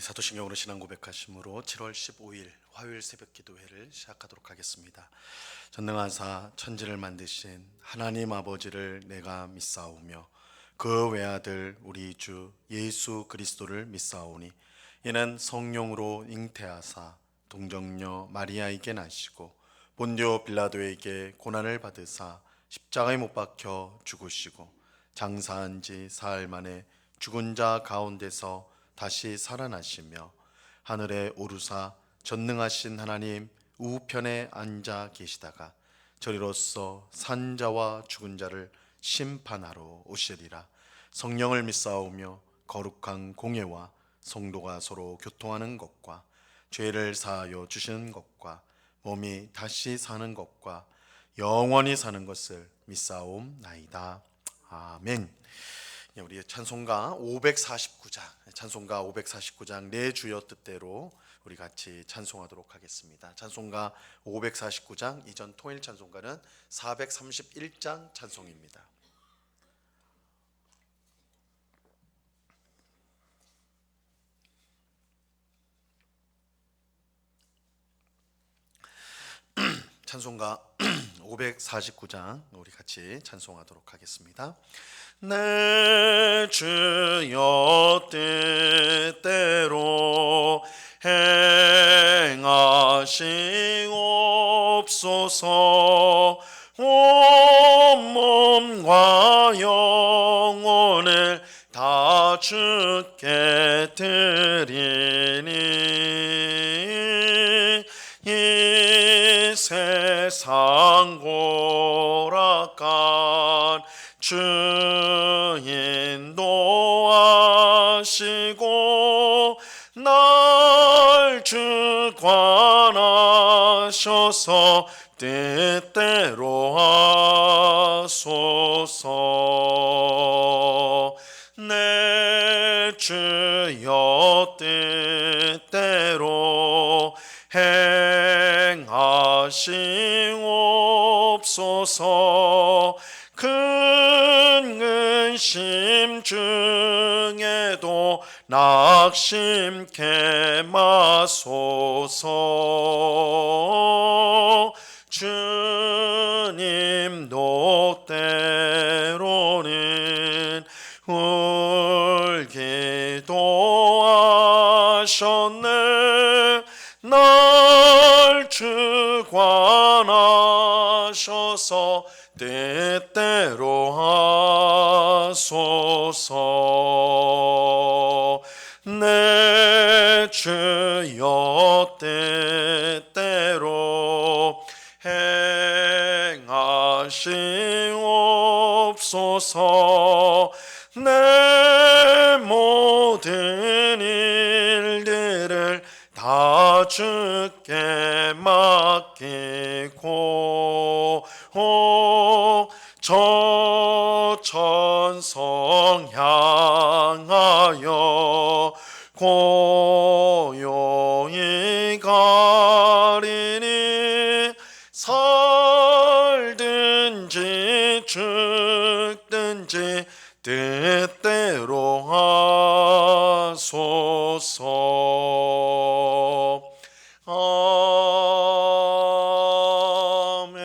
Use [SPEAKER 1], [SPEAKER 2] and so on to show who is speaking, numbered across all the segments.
[SPEAKER 1] 사도신경으로 신앙 고백하심으로 7월 15일 화요일 새벽 기도회를 시작하도록 하겠습니다. 전능하사 천지를 만드신 하나님 아버지를 내가 믿사오며 그 외아들 우리 주 예수 그리스도를 믿사오니 이는 성령으로 잉태하사 동정녀 마리아에게 나시고 본디오 빌라도에게 고난을 받으사 십자가에 못 박혀 죽으시고 장사한 지 사흘 만에 죽은 자 가운데서 다시 살아나시며 하늘에 오르사 전능하신 하나님 우편에 앉아 계시다가 저리로서 산 자와 죽은 자를 심판하러 오시리라. 성령을 믿사오며 거룩한 공예와 성도가 서로 교통하는 것과 죄를 사하여 주시는 것과 몸이 다시 사는 것과 영원히 사는 것을 믿사옵나이다. 아멘. 우리 찬송가 549장 내 주여 뜻대로 우리 같이 찬송하도록 하겠습니다. 찬송가 549장, 이전 통일 찬송가는 431장 찬송입니다. 찬송가 549장 우리 같이 찬송하도록 하겠습니다. 내 주여 뜻대로 행하시옵소서. 온몸과 영혼을 다 주께 드리니 이 세상 고락한 주인 도하시고 날 주관하셔서 뜻대로 하소서. 내 주여 뜻대로 행하시옵소서. 큰 근심 중에도 낙심케 마소서. 주님도 때로는 울기도 하셨네. 날 주관하셔서 뜻대로 하소서. 내 주여 뜻대로 행하시옵소서. 내 모든 일들을 다 주께 맡기고 저 천성 향하여 고요히 가리니 살든지 죽든지 뜻대로 하소서. 아멘.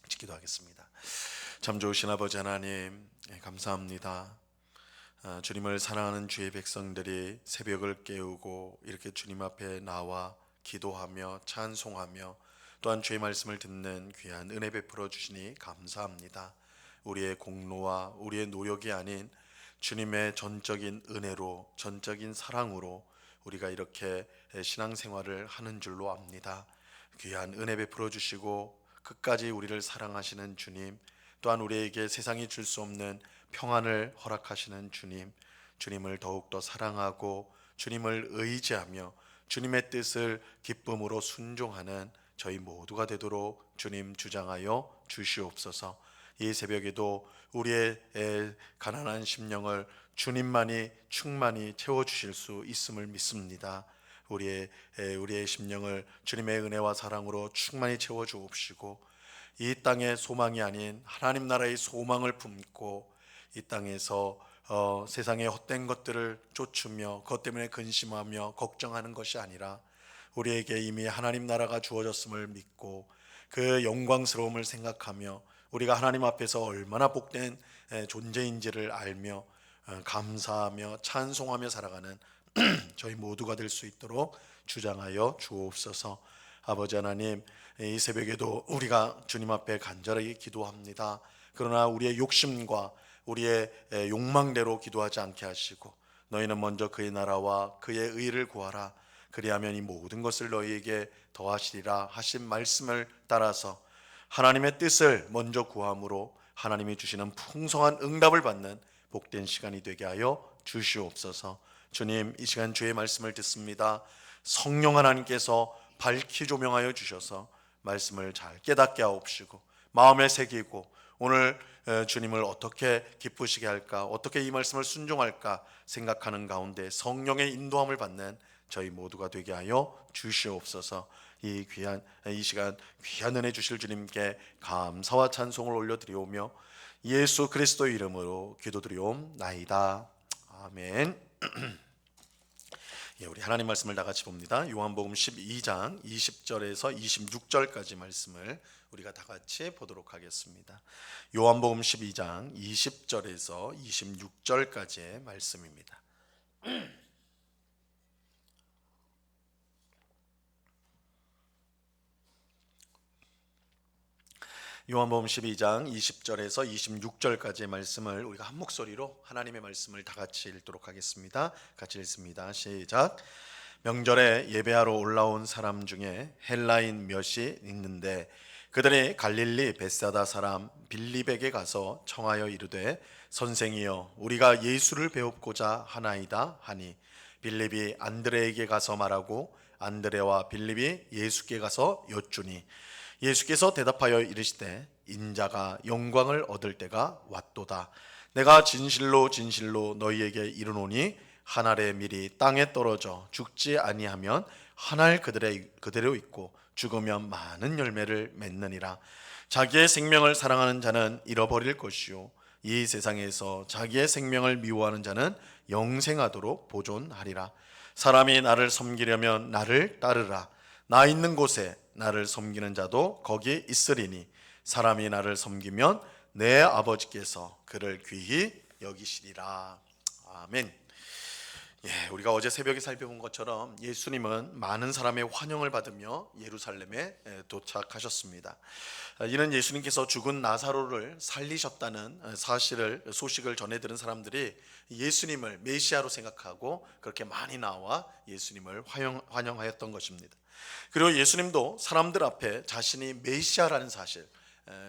[SPEAKER 1] 기도하겠습니다. 참 좋으신 아버지 하나님, 감사합니다. 주님을 사랑하는 주의 백성들이 새벽을 깨우고 이렇게 주님 앞에 나와 기도하며 찬송하며 또한 주의 말씀을 듣는 귀한 은혜 베풀어 주시니 감사합니다. 우리의 공로와 우리의 노력이 아닌 주님의 전적인 은혜로, 전적인 사랑으로 우리가 이렇게 신앙생활을 하는 줄로 압니다. 귀한 은혜 베풀어 주시고 끝까지 우리를 사랑하시는 주님, 또한 우리에게 세상이 줄 수 없는 평안을 허락하시는 주님, 주님을 더욱더 사랑하고 주님을 의지하며 주님의 뜻을 기쁨으로 순종하는 저희 모두가 되도록 주님 주장하여 주시옵소서. 이 새벽에도 우리의 가난한 심령을 주님만이 충만히 채워주실 수 있음을 믿습니다. 우리의 심령을 주님의 은혜와 사랑으로 충만히 채워주옵시고 이 땅의 소망이 아닌 하나님 나라의 소망을 품고 이 땅에서 세상의 헛된 것들을 쫓으며 그것 때문에 근심하며 걱정하는 것이 아니라 우리에게 이미 하나님 나라가 주어졌음을 믿고 그 영광스러움을 생각하며 우리가 하나님 앞에서 얼마나 복된 존재인지를 알며 감사하며 찬송하며 살아가는 저희 모두가 될 수 있도록 주장하여 주옵소서. 아버지 하나님, 이 새벽에도 우리가 주님 앞에 간절히 기도합니다. 그러나 우리의 욕심과 우리의 욕망대로 기도하지 않게 하시고 너희는 먼저 그의 나라와 그의 의를 구하라. 그리하면 이 모든 것을 너희에게 더하시리라 하신 말씀을 따라서 하나님의 뜻을 먼저 구함으로 하나님이 주시는 풍성한 응답을 받는 복된 시간이 되게 하여 주시옵소서. 주님, 이 시간 주의 말씀을 듣습니다. 성령 하나님께서 밝히 조명하여 주셔서 말씀을 잘 깨닫게 하옵시고 마음에 새기고 오늘 주님을 어떻게 기쁘시게 할까, 어떻게 이 말씀을 순종할까 생각하는 가운데 성령의 인도함을 받는 저희 모두가 되게 하여 주시옵소서. 이 시간 귀한 은혜 주실 주님께 감사와 찬송을 올려드리오며 예수 그리스도의 이름으로 기도드리옵나이다. 아멘. 우리 하나님 말씀을 다 같이 봅니다. 요한복음 12장 20절에서 26절까지 말씀을 우리가 다 같이 보도록 하겠습니다. 요한복음 12장 20절에서 26절까지의 말씀입니다. 요한복음 12장 20절에서 26절까지의 말씀을 우리가 한 목소리로 하나님의 말씀을 다 같이 읽도록 하겠습니다. 같이 읽습니다. 시작. 명절에 예배하러 올라온 사람 중에 헬라인 몇이 있는데 그들이 갈릴리 벳사다 사람 빌립에게 가서 청하여 이르되 선생이여 우리가 예수를 배웁고자 하나이다 하니 빌립이 안드레에게 가서 말하고 안드레와 빌립이 예수께 가서 여쭈니 예수께서 대답하여 이르시되 인자가 영광을 얻을 때가 왔도다. 내가 진실로 진실로 너희에게 이르노니 한 알의 밀이 땅에 떨어져 죽지 아니하면 한 알 그대로 있고 죽으면 많은 열매를 맺느니라. 자기의 생명을 사랑하는 자는 잃어버릴 것이요 이 세상에서 자기의 생명을 미워하는 자는 영생하도록 보존하리라. 사람이 나를 섬기려면 나를 따르라. 나 있는 곳에 나를 섬기는 자도 거기 있으리니 사람이 나를 섬기면 내 아버지께서 그를 귀히 여기시리라. 아멘. 우리가 어제 새벽에 살펴본 것처럼 예수님은 많은 사람의 환영을 받으며 예루살렘에 도착하셨습니다. 이는 예수님께서 죽은 나사로를 살리셨다는 소식을 전해 들은 사람들이 예수님을 메시아로 생각하고 그렇게 많이 나와 예수님을 환영하였던 것입니다. 그리고 예수님도 사람들 앞에 자신이 메시아라는 사실,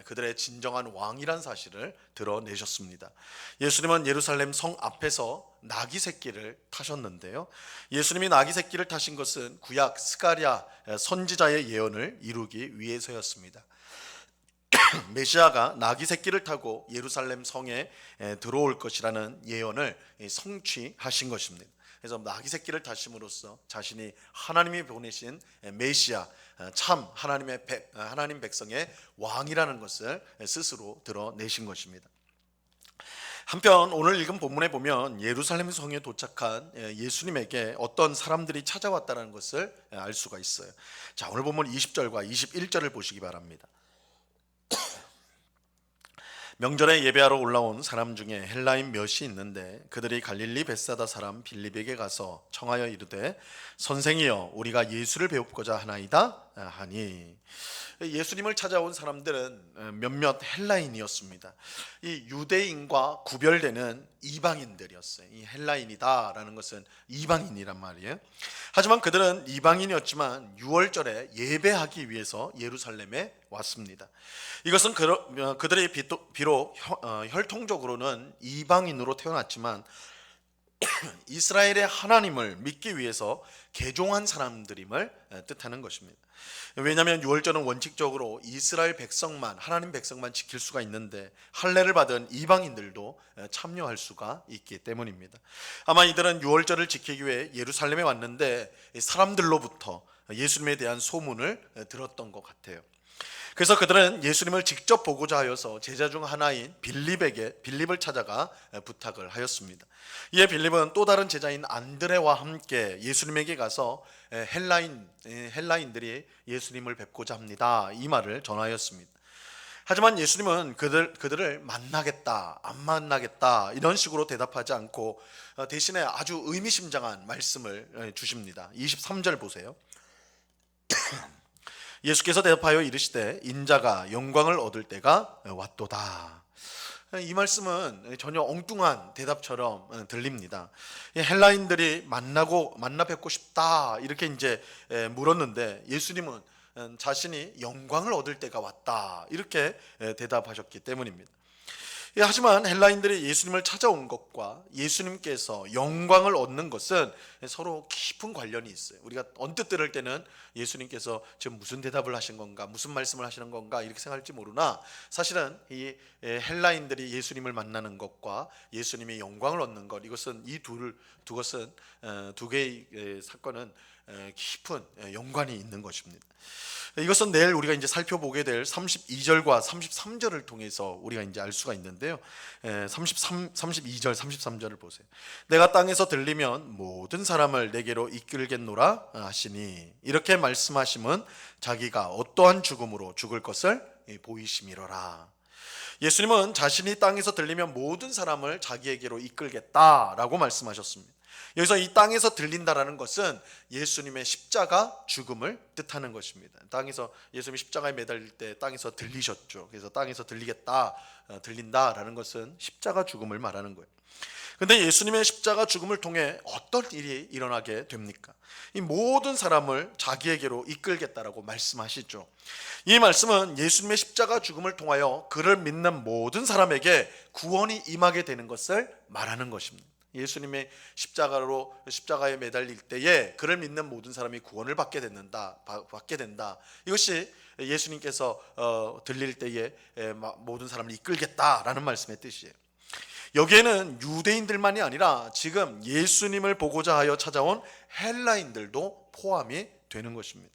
[SPEAKER 1] 그들의 진정한 왕이란 사실을 드러내셨습니다. 예수님은 예루살렘 성 앞에서 나귀 새끼를 타셨는데요, 예수님이 나귀 새끼를 타신 것은 구약 스가랴 선지자의 예언을 이루기 위해서였습니다. 메시아가 나귀 새끼를 타고 예루살렘 성에 들어올 것이라는 예언을 성취하신 것입니다. 그래서 나귀 새끼를 타심으로써 자신이 하나님이 보내신 메시아, 참 하나님 백성의 왕이라는 것을 스스로 드러내신 것입니다. 한편 오늘 읽은 본문에 보면 예루살렘 성에 도착한 예수님에게 어떤 사람들이 찾아왔다는 것을 알 수가 있어요. 자, 오늘 본문 20절과 21절을 보시기 바랍니다. 명절에 예배하러 올라온 사람 중에 헬라인 몇이 있는데 그들이 갈릴리 벳사다 사람 빌립에게 가서 청하여 이르되 선생이여 우리가 예수를 배웁고자 하나이다 하니, 예수님을 찾아온 사람들은 몇몇 헬라인이었습니다. 이 유대인과 구별되는 이방인들이었어요. 이 헬라인이다라는 것은 이방인이란 말이에요. 하지만 그들은 이방인이었지만 유월절에 예배하기 위해서 예루살렘에 왔습니다. 이것은 그들이 비록 혈통적으로는 이방인으로 태어났지만 이스라엘의 하나님을 믿기 위해서 개종한 사람들임을 뜻하는 것입니다. 왜냐하면 유월절은 원칙적으로 이스라엘 백성만, 하나님 백성만 지킬 수가 있는데 할례를 받은 이방인들도 참여할 수가 있기 때문입니다. 아마 이들은 유월절을 지키기 위해 예루살렘에 왔는데 사람들로부터 예수님에 대한 소문을 들었던 것 같아요. 그래서 그들은 예수님을 직접 보고자 하여서 제자 중 하나인 빌립을 찾아가 부탁을 하였습니다. 이에 빌립은 또 다른 제자인 안드레와 함께 예수님에게 가서 헬라인들이 예수님을 뵙고자 합니다, 이 말을 전하였습니다. 하지만 예수님은 그들을 만나겠다, 안 만나겠다 이런 식으로 대답하지 않고 대신에 아주 의미심장한 말씀을 주십니다. 23절 보세요. 예수께서 대답하여 이르시되 인자가 영광을 얻을 때가 왔도다. 이 말씀은 전혀 엉뚱한 대답처럼 들립니다. 헬라인들이 만나 뵙고 싶다 이렇게 이제 물었는데 예수님은 자신이 영광을 얻을 때가 왔다 이렇게 대답하셨기 때문입니다. 하지만 헬라인들이 예수님을 찾아온 것과 예수님께서 영광을 얻는 것은 서로 깊은 관련이 있어요. 우리가 언뜻 들을 때는 예수님께서 지금 무슨 대답을 하신 건가, 무슨 말씀을 하시는 건가 이렇게 생각할지 모르나, 사실은 이 헬라인들이 예수님을 만나는 것과 예수님이 영광을 얻는 것, 이것은 두 개의 사건은 깊은 연관이 있는 것입니다. 이것은 내일 우리가 이제 살펴보게 될 32절과 33절을 통해서 우리가 이제 알 수가 있는데요. 32절, 33절을 보세요. 내가 땅에서 들리면 모든 사람을 내게로 이끌겠노라 하시니, 이렇게 말씀하심은 자기가 어떠한 죽음으로 죽을 것을 보이심이로라. 예수님은 자신이 땅에서 들리면 모든 사람을 자기에게로 이끌겠다라고 말씀하셨습니다. 여기서 이 땅에서 들린다라는 것은 예수님의 십자가 죽음을 뜻하는 것입니다. 땅에서 예수님이 십자가에 매달릴 때 땅에서 들리셨죠. 그래서 땅에서 들린다라는 것은 십자가 죽음을 말하는 거예요. 그런데 예수님의 십자가 죽음을 통해 어떤 일이 일어나게 됩니까? 이 모든 사람을 자기에게로 이끌겠다라고 말씀하시죠. 이 말씀은 예수님의 십자가 죽음을 통하여 그를 믿는 모든 사람에게 구원이 임하게 되는 것을 말하는 것입니다. 예수님의 십자가에 매달릴 때에 그를 믿는 모든 사람이 구원을 받게 된다. 이것이 예수님께서 들릴 때에 모든 사람을 이끌겠다라는 말씀의 뜻이에요. 여기에는 유대인들만이 아니라 지금 예수님을 보고자 하여 찾아온 헬라인들도 포함이 되는 것입니다.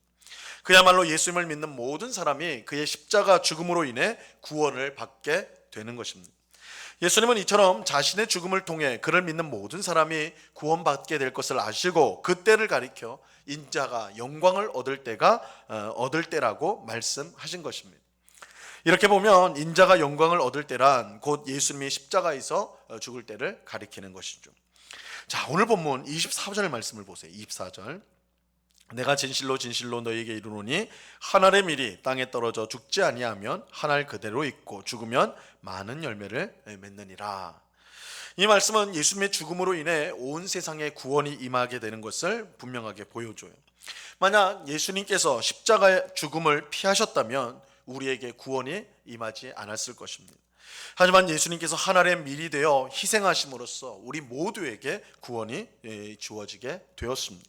[SPEAKER 1] 그야말로 예수님을 믿는 모든 사람이 그의 십자가 죽음으로 인해 구원을 받게 되는 것입니다. 예수님은 이처럼 자신의 죽음을 통해 그를 믿는 모든 사람이 구원받게 될 것을 아시고 그때를 가리켜 인자가 영광을 얻을 때라고 말씀하신 것입니다. 이렇게 보면 인자가 영광을 얻을 때란 곧 예수님이 십자가에서 죽을 때를 가리키는 것이죠. 자, 오늘 본문 24절 말씀을 보세요. 24절. 내가 진실로 진실로 너희에게 이르노니 한 알의 밀이 땅에 떨어져 죽지 아니하면 한 알 그대로 있고 죽으면 많은 열매를 맺느니라. 이 말씀은 예수님의 죽음으로 인해 온 세상에 구원이 임하게 되는 것을 분명하게 보여줘요. 만약 예수님께서 십자가의 죽음을 피하셨다면 우리에게 구원이 임하지 않았을 것입니다. 하지만 예수님께서 한 알의 밀이 되어 희생하심으로써 우리 모두에게 구원이 주어지게 되었습니다.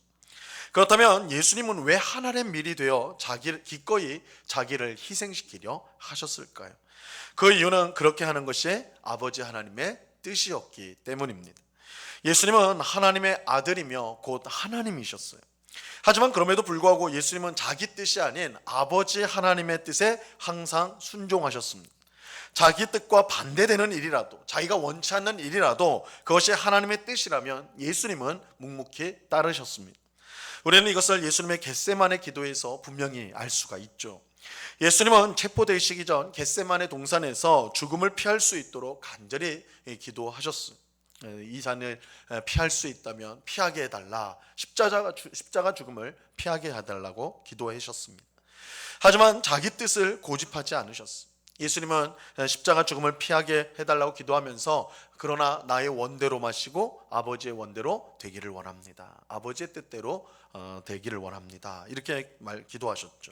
[SPEAKER 1] 그렇다면 예수님은 왜 한 알의 밀이 되어 기꺼이 자기를 희생시키려 하셨을까요? 그 이유는 그렇게 하는 것이 아버지 하나님의 뜻이었기 때문입니다. 예수님은 하나님의 아들이며 곧 하나님이셨어요. 하지만 그럼에도 불구하고 예수님은 자기 뜻이 아닌 아버지 하나님의 뜻에 항상 순종하셨습니다. 자기 뜻과 반대되는 일이라도, 자기가 원치 않는 일이라도 그것이 하나님의 뜻이라면 예수님은 묵묵히 따르셨습니다. 우리는 이것을 예수님의 겟세마네 기도에서 분명히 알 수가 있죠. 예수님은 체포되시기 전 겟세마네 동산에서 죽음을 피할 수 있도록 간절히 기도하셨어요. 이 잔을 피할 수 있다면 피하게 해달라, 십자가 죽음을 피하게 해달라고 기도하셨습니다. 하지만 자기 뜻을 고집하지 않으셨어요. 예수님은 십자가 죽음을 피하게 해달라고 기도하면서 그러나 나의 원대로 마시고 아버지의 원대로 되기를 원합니다. 아버지의 뜻대로 되기를 원합니다. 이렇게 기도하셨죠.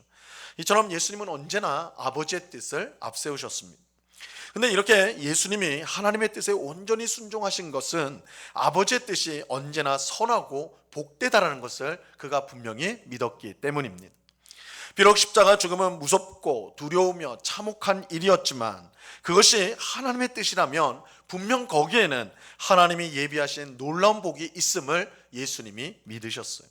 [SPEAKER 1] 이처럼 예수님은 언제나 아버지의 뜻을 앞세우셨습니다. 근데 이렇게 예수님이 하나님의 뜻에 온전히 순종하신 것은 아버지의 뜻이 언제나 선하고 복되다라는 것을 그가 분명히 믿었기 때문입니다. 비록 십자가 죽음은 무섭고 두려우며 참혹한 일이었지만 그것이 하나님의 뜻이라면 분명 거기에는 하나님이 예비하신 놀라운 복이 있음을 예수님이 믿으셨어요.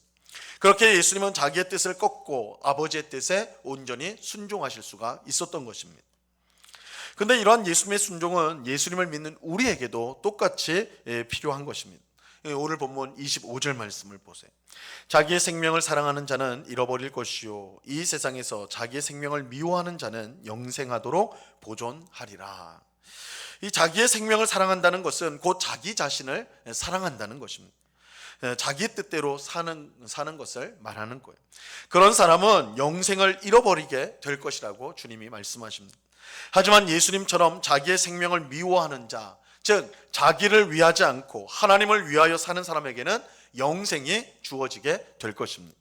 [SPEAKER 1] 그렇게 예수님은 자기의 뜻을 꺾고 아버지의 뜻에 온전히 순종하실 수가 있었던 것입니다. 그런데 이러한 예수님의 순종은 예수님을 믿는 우리에게도 똑같이 필요한 것입니다. 오늘 본문 25절 말씀을 보세요. 자기의 생명을 사랑하는 자는 잃어버릴 것이요 이 세상에서 자기의 생명을 미워하는 자는 영생하도록 보존하리라. 이 자기의 생명을 사랑한다는 것은 곧 자기 자신을 사랑한다는 것입니다. 자기의 뜻대로 사는 것을 말하는 거예요. 그런 사람은 영생을 잃어버리게 될 것이라고 주님이 말씀하십니다. 하지만 예수님처럼 자기의 생명을 미워하는 자, 즉 자기를 위하지 않고 하나님을 위하여 사는 사람에게는 영생이 주어지게 될 것입니다.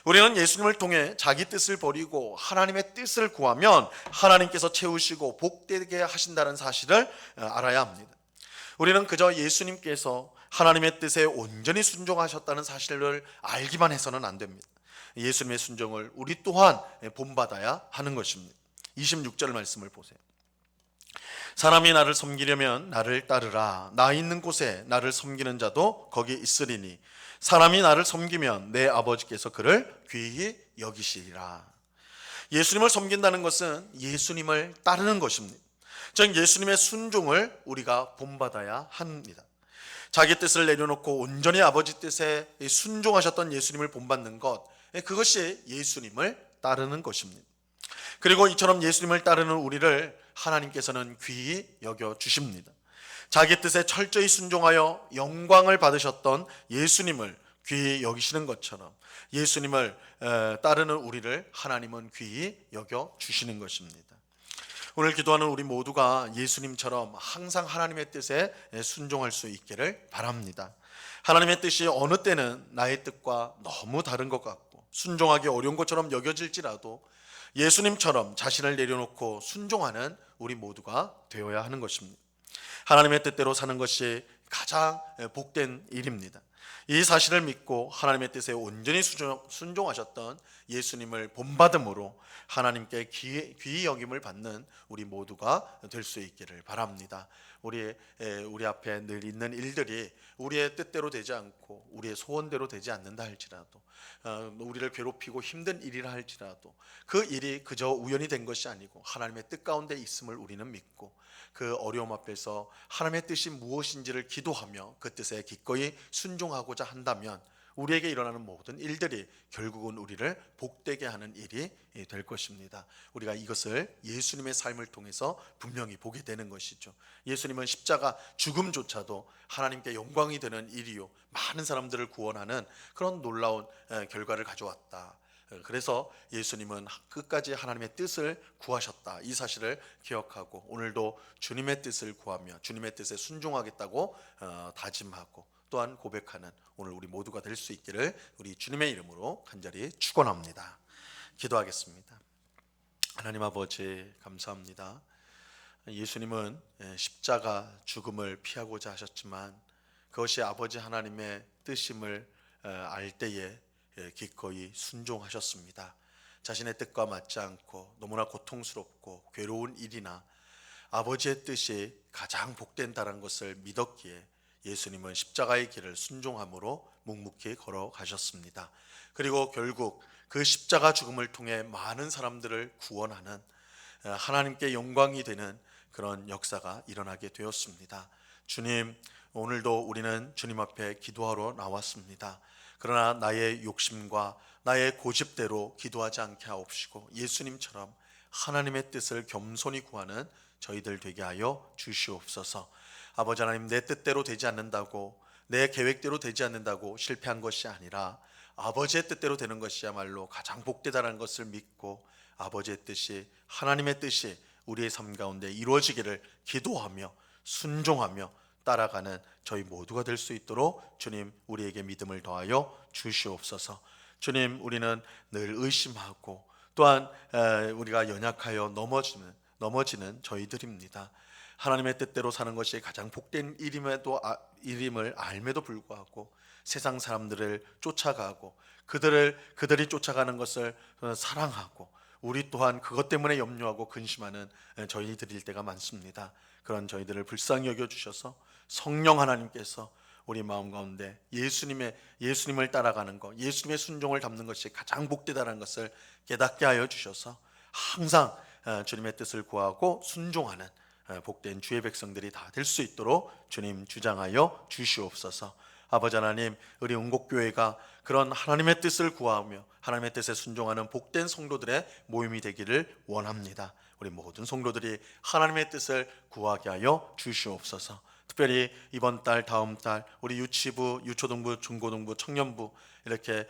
[SPEAKER 1] 우리는 예수님을 통해 자기 뜻을 버리고 하나님의 뜻을 구하면 하나님께서 채우시고 복되게 하신다는 사실을 알아야 합니다. 우리는 그저 예수님께서 하나님의 뜻에 온전히 순종하셨다는 사실을 알기만 해서는 안 됩니다. 예수님의 순종을 우리 또한 본받아야 하는 것입니다. 26절 말씀을 보세요. 사람이 나를 섬기려면 나를 따르라. 나 있는 곳에 나를 섬기는 자도 거기 있으리니 사람이 나를 섬기면 내 아버지께서 그를 귀히 여기시리라. 예수님을 섬긴다는 것은 예수님을 따르는 것입니다. 즉 예수님의 순종을 우리가 본받아야 합니다. 자기 뜻을 내려놓고 온전히 아버지 뜻에 순종하셨던 예수님을 본받는 것, 그것이 예수님을 따르는 것입니다. 그리고 이처럼 예수님을 따르는 우리를 하나님께서는 귀히 여겨 주십니다. 자기 뜻에 철저히 순종하여 영광을 받으셨던 예수님을 귀히 여기시는 것처럼 예수님을 따르는 우리를 하나님은 귀히 여겨 주시는 것입니다. 오늘 기도하는 우리 모두가 예수님처럼 항상 하나님의 뜻에 순종할 수 있기를 바랍니다. 하나님의 뜻이 어느 때는 나의 뜻과 너무 다른 것 같고 순종하기 어려운 것처럼 여겨질지라도 예수님처럼 자신을 내려놓고 순종하는 우리 모두가 되어야 하는 것입니다. 하나님의 뜻대로 사는 것이 가장 복된 일입니다. 이 사실을 믿고 하나님의 뜻에 온전히 순종하셨던 예수님을 본받음으로 하나님께 귀히 여김을 받는 우리 모두가 될 수 있기를 바랍니다. 우리 앞에 늘 있는 일들이 우리의 뜻대로 되지 않고 우리의 소원대로 되지 않는다 할지라도 우리를 괴롭히고 힘든 일이라 할지라도 그 일이 그저 우연히 된 것이 아니고 하나님의 뜻 가운데 있음을 우리는 믿고 그 어려움 앞에서 하나님의 뜻이 무엇인지를 기도하며 그 뜻에 기꺼이 순종하고자 한다면 우리에게 일어나는 모든 일들이 결국은 우리를 복되게 하는 일이 될 것입니다. 우리가 이것을 예수님의 삶을 통해서 분명히 보게 되는 것이죠. 예수님은 십자가 죽음조차도 하나님께 영광이 되는 일이요 많은 사람들을 구원하는 그런 놀라운 결과를 가져왔다. 그래서 예수님은 끝까지 하나님의 뜻을 구하셨다. 이 사실을 기억하고 오늘도 주님의 뜻을 구하며 주님의 뜻에 순종하겠다고 다짐하고 또한 고백하는 오늘 우리 모두가 될 수 있기를 우리 주님의 이름으로 간절히 축원합니다. 기도하겠습니다. 하나님 아버지 감사합니다. 예수님은 십자가 죽음을 피하고자 하셨지만 그것이 아버지 하나님의 뜻임을 알 때에 기꺼이 순종하셨습니다. 자신의 뜻과 맞지 않고 너무나 고통스럽고 괴로운 일이나 아버지의 뜻이 가장 복된다는 것을 믿었기에 예수님은 십자가의 길을 순종함으로 묵묵히 걸어가셨습니다. 그리고 결국 그 십자가 죽음을 통해 많은 사람들을 구원하는 하나님께 영광이 되는 그런 역사가 일어나게 되었습니다. 주님, 오늘도 우리는 주님 앞에 기도하러 나왔습니다. 그러나 나의 욕심과 나의 고집대로 기도하지 않게 하옵시고 예수님처럼 하나님의 뜻을 겸손히 구하는 저희들 되게 하여 주시옵소서. 아버지 하나님, 내 뜻대로 되지 않는다고 내 계획대로 되지 않는다고 실패한 것이 아니라 아버지의 뜻대로 되는 것이야말로 가장 복되다는 것을 믿고 아버지의 뜻이 하나님의 뜻이 우리의 삶 가운데 이루어지기를 기도하며 순종하며 따라가는 저희 모두가 될 수 있도록 주님 우리에게 믿음을 더하여 주시옵소서. 주님, 우리는 늘 의심하고 또한 우리가 연약하여 넘어지는 저희들입니다. 하나님의 뜻대로 사는 것이 가장 복된 일임을 알매도 불구하고 세상 사람들을 쫓아가고 그들이 쫓아가는 것을 사랑하고 우리 또한 그것 때문에 염려하고 근심하는 저희들일 때가 많습니다. 그런 저희들을 불쌍히 여겨 주셔서 성령 하나님께서 우리 마음 가운데 예수님을 따라가는 것, 예수님의 순종을 담는 것이 가장 복되다는 것을 깨닫게 하여 주셔서 항상 주님의 뜻을 구하고 순종하는 복된 주의 백성들이 다 될 수 있도록 주님 주장하여 주시옵소서. 아버지 하나님, 우리 은곡교회가 그런 하나님의 뜻을 구하며 하나님의 뜻에 순종하는 복된 성도들의 모임이 되기를 원합니다. 우리 모든 성도들이 하나님의 뜻을 구하게 하여 주시옵소서. 특별히 이번 달, 다음 달 우리 유치부, 유초등부, 중고등부, 청년부 이렇게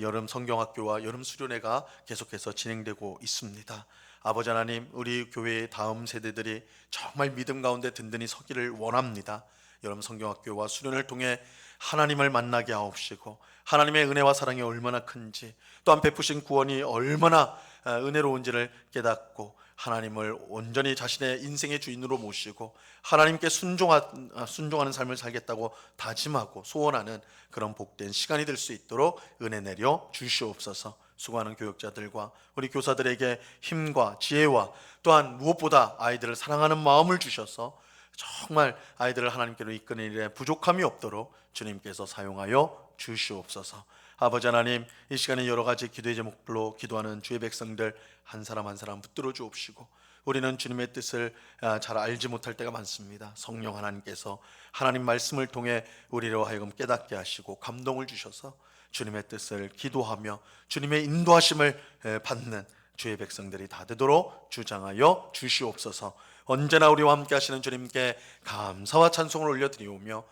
[SPEAKER 1] 여름 성경학교와 여름 수련회가 계속해서 진행되고 있습니다. 아버지 하나님, 우리 교회의 다음 세대들이 정말 믿음 가운데 든든히 서기를 원합니다. 여름 성경학교와 수련을 통해 하나님을 만나게 하옵시고 하나님의 은혜와 사랑이 얼마나 큰지, 또한 베푸신 구원이 얼마나 은혜로운지를 깨닫고 하나님을 온전히 자신의 인생의 주인으로 모시고 하나님께 순종하는 삶을 살겠다고 다짐하고 소원하는 그런 복된 시간이 될 수 있도록 은혜 내려 주시옵소서. 수고하는 교육자들과 우리 교사들에게 힘과 지혜와 또한 무엇보다 아이들을 사랑하는 마음을 주셔서 정말 아이들을 하나님께로 이끄는 일에 부족함이 없도록 주님께서 사용하여 주시옵소서. 아버지 하나님, 이 시간에 여러 가지 기도의 제목들로 기도하는 주의 백성들 한 사람 한 사람 붙들어 주옵시고, 우리는 주님의 뜻을 잘 알지 못할 때가 많습니다. 성령 하나님께서 하나님 말씀을 통해 우리로 하여금 깨닫게 하시고 감동을 주셔서 주님의 뜻을 기도하며 주님의 인도하심을 받는 주의 백성들이 다 되도록 주장하여 주시옵소서. 언제나 우리와 함께 하시는 주님께 감사와 찬송을 올려드리오며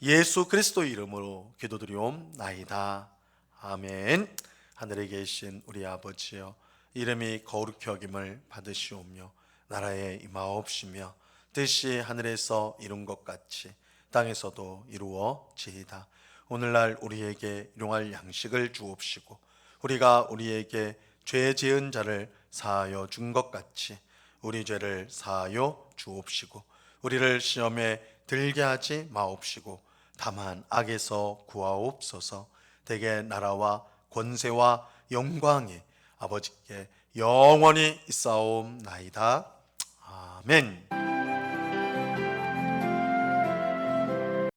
[SPEAKER 1] 예수 그리스도 이름으로 기도드리옵나이다. 아멘. 하늘에 계신 우리 아버지여, 이름이 거룩히 여김을 받으시오며 나라에 임하옵시며 뜻이 하늘에서 이룬 것 같이 땅에서도 이루어지이다. 오늘날 우리에게 일용할 양식을 주옵시고 우리가 우리에게 죄 지은 자를 사하여 준 것 같이 우리 죄를 사하여 주옵시고 우리를 시험에 들게 하지 마옵시고 다만 악에서 구하옵소서. 대개 나라와 권세와 영광이 아버지께 영원히 있사옵나이다. 아멘.